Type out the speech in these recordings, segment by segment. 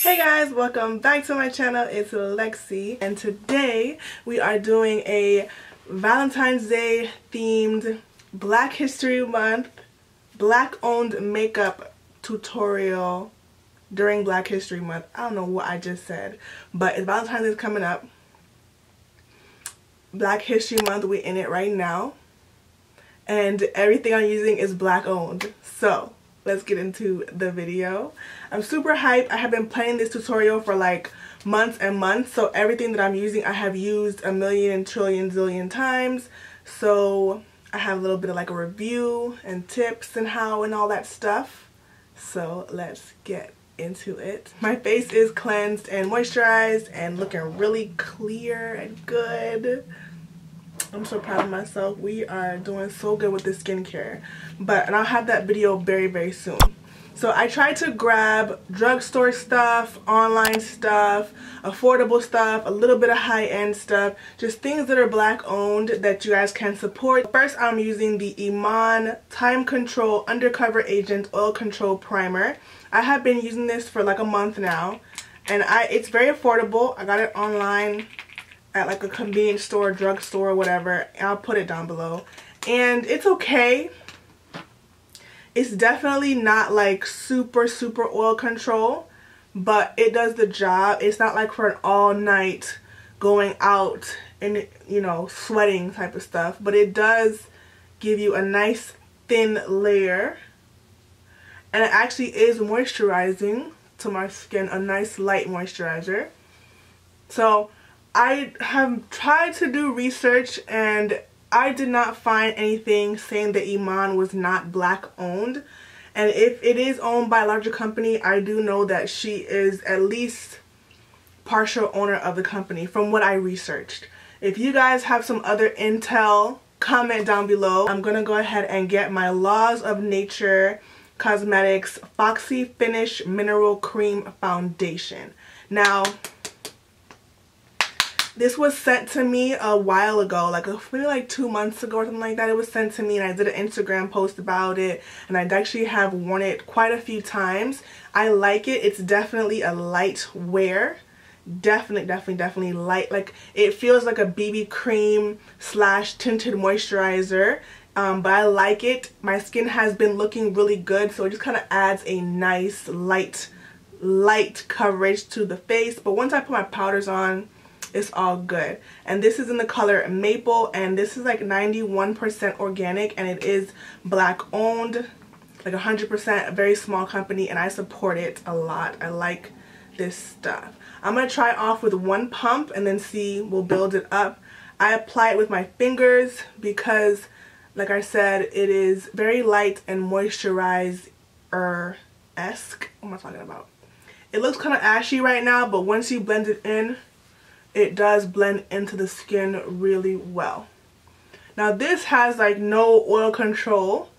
Hey guys, welcome back to my channel. It's Lexi, and today we are doing a Valentine's Day themed Black History Month Black owned makeup tutorial during Black History Month. I don't know what I just said, but it's Valentine's Day coming up. Black History Month, we're in it right now, and everything I'm using is Black owned. So let's get into the video. I'm super hyped. I have been planning this tutorial for like months and months, so everything that I'm using I have used a million, trillion, zillion times. So I have a little bit of like a review and tips and how and all that stuff. So let's get into it. My face is cleansed and moisturized and looking really clear and good. I'm so proud of myself. We are doing so good with the skincare. And I'll have that video very soon. So I tried to grab drugstore stuff, online stuff, affordable stuff, a little bit of high-end stuff, just things that are Black owned that you guys can support. First, I'm using the Iman Time Control Undercover Agent Oil Control Primer. I have been using this for like a month now, and it's very affordable. I got it online at like a convenience store, drugstore, whatever. I'll put it down below. And it's okay. It's definitely not like super oil control, but it does the job. It's not like for an all night going out and, you know, sweating type of stuff, but it does give you a nice thin layer, and it actually is moisturizing to my skin, a nice light moisturizer. So I have tried to do research, and I did not find anything saying that Iman was not Black owned. And if it is owned by a larger company, I do know that she is at least partial owner of the company from what I researched. If you guys have some other intel, comment down below. I'm gonna go ahead and get my Laws of Nature Cosmetics Foxy Finish Mineral Cream Foundation. Now, this was sent to me a while ago, like maybe like 2 months ago or something like that. It was sent to me, and I did an Instagram post about it, and I actually have worn it quite a few times. I like it. It's definitely a light wear. Definitely light. Like, it feels like a BB cream slash tinted moisturizer, but I like it. My skin has been looking really good, so it just kind of adds a nice light coverage to the face. But once I put my powders on, it's all good. And this is in the color Maple, and this is like 91% organic, and it is Black owned, like 100%, a very small company, and I support it a lot. I like this stuff. I'm gonna try off with one pump and then see, we'll build it up. I apply it with my fingers because, like I said, it is very light and moisturizer-esque. What am I talking about? It looks kind of ashy right now, but once you blend it in, it does blend into the skin really well. Now this has like no oil control.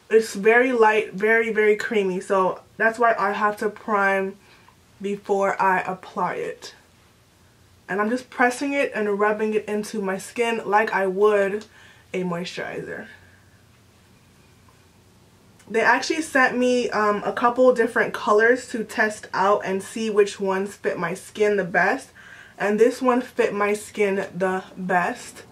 It's very light, very creamy, so that's why I have to prime before I apply it. And I'm just pressing it and rubbing it into my skin like I would a moisturizer. They actually sent me a couple different colors to test out and see which ones fit my skin the best. And this one fit my skin the best.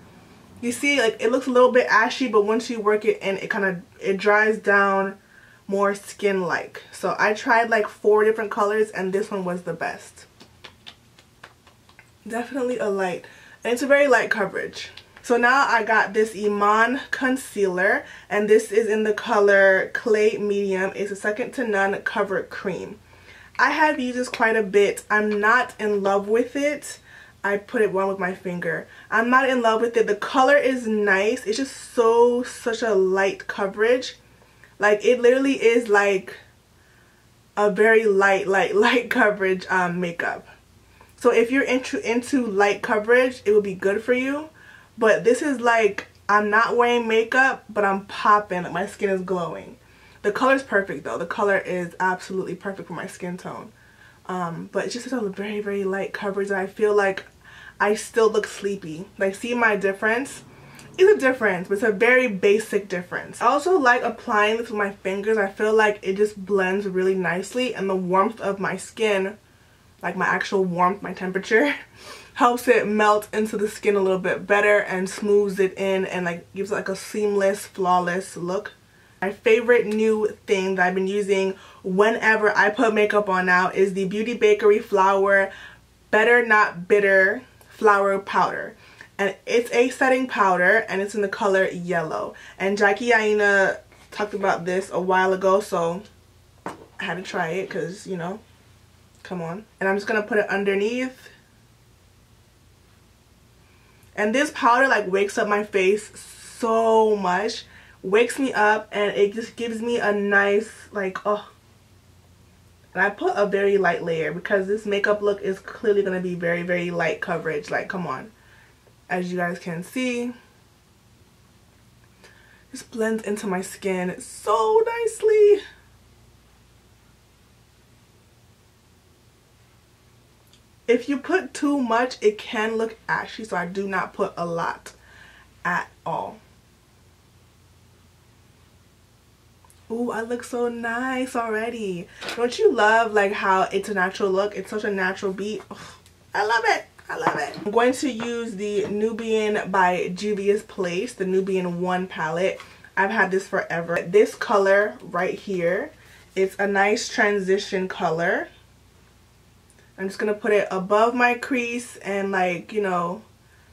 You see, like, it looks a little bit ashy, but once you work it in, it dries down more skin-like. So I tried like 4 different colors, and this one was the best. Definitely a light, and it's a very light coverage. So now I got this Iman concealer, and this is in the color Clay Medium. It's a second to none cover cream. I have used this quite a bit. I'm not in love with it. I put it on with my finger. I'm not in love with it. The color is nice. It's just such a light coverage. Like, it literally is like a very light coverage makeup. So if you're into light coverage, it would be good for you. But this is like, I'm not wearing makeup, but I'm popping. My skin is glowing. The color is perfect though. The color is absolutely perfect for my skin tone. But it's just a very light coverage, and I feel like I still look sleepy. Like, see my difference? It's a difference, but it's a very basic difference. I also like applying this with my fingers. I feel like it just blends really nicely, and the warmth of my skin like my actual warmth, my temperature, helps it melt into the skin a little bit better and smooths it in and like gives it like a seamless, flawless look. My favorite new thing that I've been using whenever I put makeup on now is the Beauty Bakery Flour Better Not Bitter Flour Powder. And it's a setting powder and it's in the color yellow. And Jackie Aina talked about this a while ago, so I had to try it because, you know, come on. And I'm just going to put it underneath. And this powder like wakes up my face so much. Wakes me up and it just gives me a nice like, oh. And I put a very light layer because this makeup look is clearly going to be very, very light coverage. Like, come on. As you guys can see, this blends into my skin so nicely. If you put too much, it can look ashy, so I do not put a lot at all. Ooh, I look so nice already. Don't you love like how it's a natural look? It's such a natural beat. Oh, I love it. I love it. I'm going to use the Nubian by Juvia's Place, the Nubian 1 palette. I've had this forever. This color right here, it's a nice transition color. I'm just going to put it above my crease and like, you know,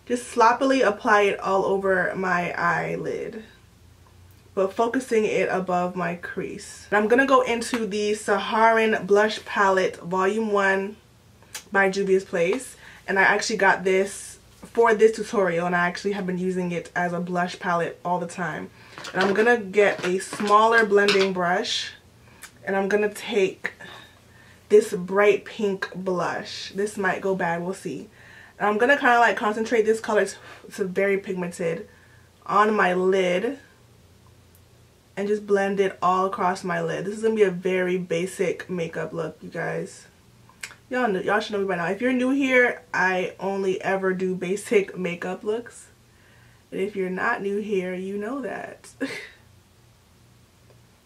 just sloppily apply it all over my eyelid, but focusing it above my crease. And I'm going to go into the Saharan Blush Palette Volume 1 by Juvia's Place. And I actually got this for this tutorial and I actually have been using it as a blush palette all the time. And I'm going to get a smaller blending brush and I'm going to take this bright pink blush. This might go bad, we'll see. And I'm going to kind of like concentrate this color, it's very pigmented, on my lid. And just blend it all across my lid. This is going to be a very basic makeup look, you guys. Y'all should know me by now. If you're new here, I only ever do basic makeup looks. And if you're not new here, you know that.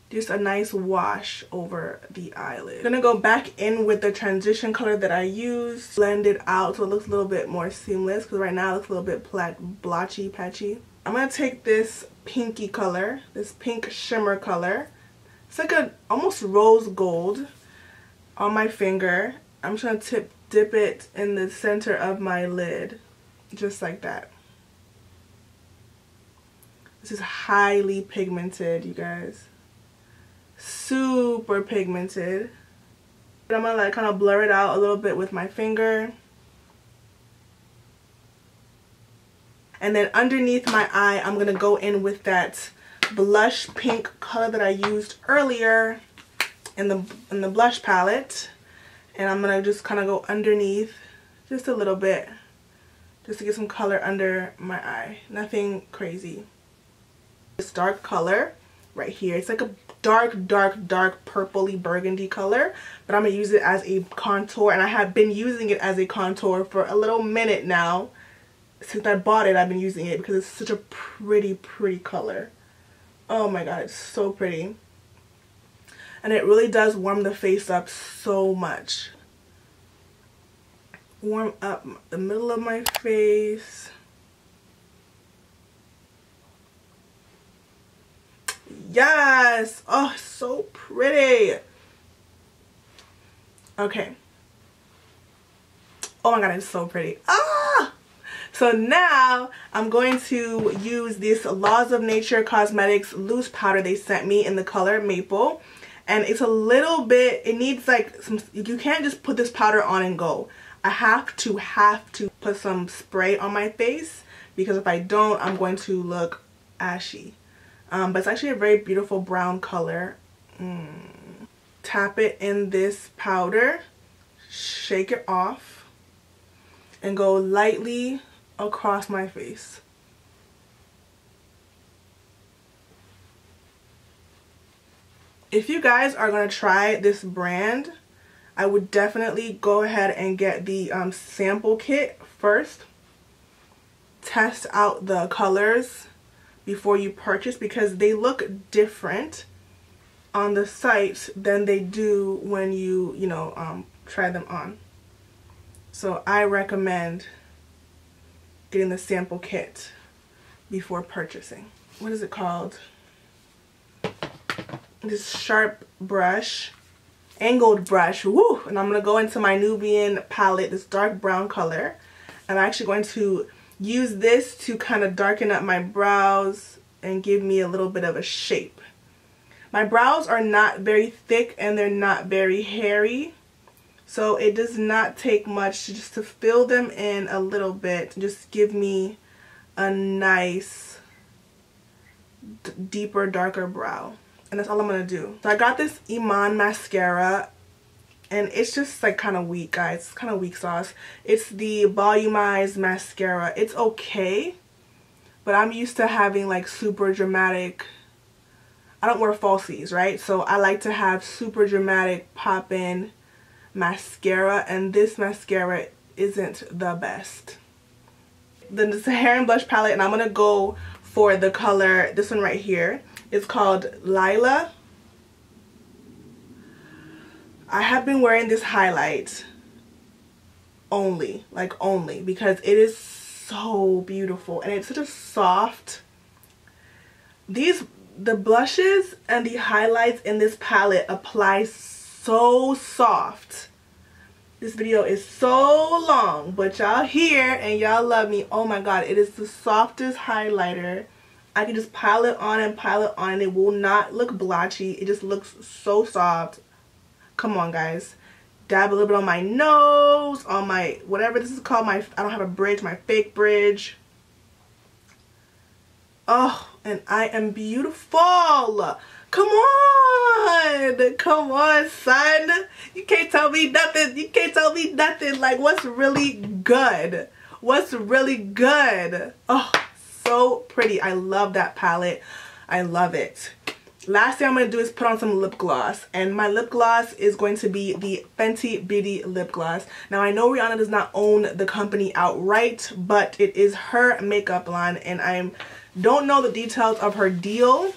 Just a nice wash over the eyelid. I'm going to go back in with the transition color that I used. Blend it out so it looks a little bit more seamless. Because right now it looks a little bit blotchy, patchy. I'm going to take this pinky color, this pink shimmer color. It's like a almost rose gold on my finger. I'm just going to dip it in the center of my lid. Just like that. This is highly pigmented, you guys. Super pigmented. But I'm going to like kind of blur it out a little bit with my finger. And then underneath my eye, I'm going to go in with that blush pink color that I used earlier in the blush palette. And I'm going to just kind of go underneath just a little bit just to get some color under my eye. Nothing crazy. This dark color right here, it's like a dark purpley burgundy color, but I'm going to use it as a contour, and I have been using it as a contour for a little minute now. Since I bought it, I've been using it because it's such a pretty color. Oh my god, it's so pretty. And it really does warm the face up so much. Warm up the middle of my face. Yes! Oh, so pretty. Okay. Oh my god, it's so pretty. Ah! So now I'm going to use this Laws of Nature Cosmetics loose powder they sent me in the color Maple. And it's a little bit, it needs like some, you can't just put this powder on and go. I have to put some spray on my face because if I don't, I'm going to look ashy. But it's actually a very beautiful brown color. Tap it in this powder, shake it off, and go lightly across my face. If you guys are going to try this brand, I would definitely go ahead and get the sample kit first. Test out the colors before you purchase because they look different on the site than they do when you try them on. So I recommend getting the sample kit before purchasing. What is it called? This sharp brush, angled brush. Woo! And I'm going to go into my Nubian palette, this dark brown color. I'm actually going to use this to kind of darken up my brows and give me a little bit of a shape. My brows are not very thick and they're not very hairy, so it does not take much just to fill them in a little bit. Just give me a nice deeper, darker brow. And that's all I'm going to do. So I got this Iman mascara, and it's just like kind of weak, guys. It's kind of weak sauce. It's the volumized mascara. It's okay, but I'm used to having like super dramatic, I don't wear falsies, right? So I like to have super dramatic pop-in mascara, and this mascara isn't the best. Then this is a hair and blush palette, and I'm gonna go for the color, this one right here. It's called Lila. I have been wearing this highlight only, because it is so beautiful and it's such a soft. The blushes and the highlights in this palette apply so soft. This video is so long, but y'all here and y'all love me. Oh my god, it is the softest highlighter. I can just pile it on and it will not look blotchy. It just looks so soft. Come on, guys. Dab a little bit on my nose, on my, whatever this is called, I don't have a bridge, my fake bridge. Oh, and I am beautiful. Come on, son. You can't tell me nothing. You can't tell me nothing. Like, what's really good? What's really good? Oh, so pretty. I love that palette. I love it. Last thing I'm going to do is put on some lip gloss. And my lip gloss is going to be the Fenty Beauty lip gloss. Now, I know Rihanna does not own the company outright, but it is her makeup line. And I don't know the details of her deal,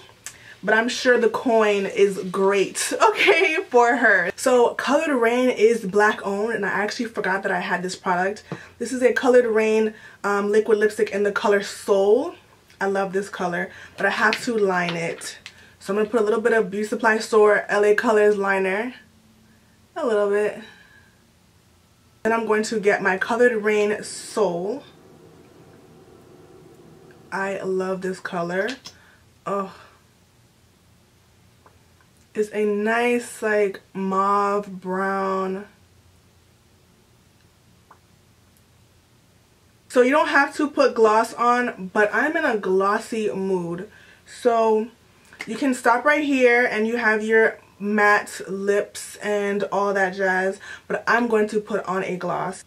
but I'm sure the coin is great, okay, for her. So Colored Raine is black owned, and I actually forgot that I had this product. This is a Colored Raine liquid lipstick in the color Soul. I love this color, but I have to line it. So I'm going to put a little bit of Beauty Supply Store LA Colors liner. A little bit. Then I'm going to get my Colored Raine Soul. I love this color. Oh. It's a nice like mauve brown. So you don't have to put gloss on, but I'm in a glossy mood. So you can stop right here and you have your matte lips and all that jazz, but I'm going to put on a gloss.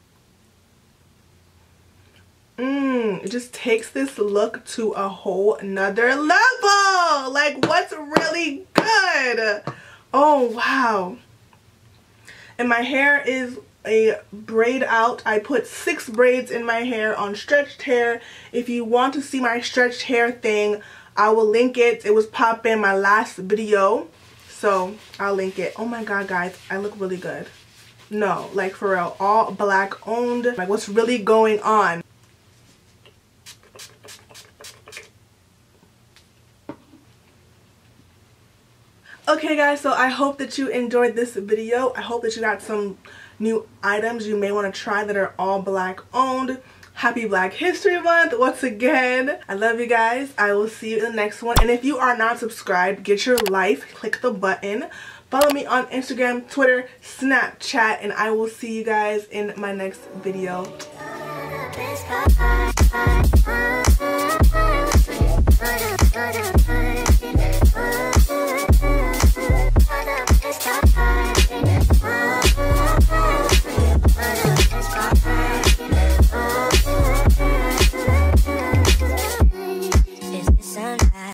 It just takes this look to a whole nother level. Like, what's really good? Oh, wow. And my hair is a braid out. I put 6 braids in my hair on stretched hair. If you want to see my stretched hair thing, I will link it. It was popping in my last video, so I'll link it. Oh my god, guys, I look really good. No, like for real, all black owned. Like, what's really going on? Okay guys, so I hope that you enjoyed this video. I hope that you got some new items you may want to try that are all black owned. Happy Black History Month once again. I love you guys. I will see you in the next one. And if you are not subscribed, get your life. Click the button. Follow me on Instagram, Twitter, Snapchat, and I will see you guys in my next video.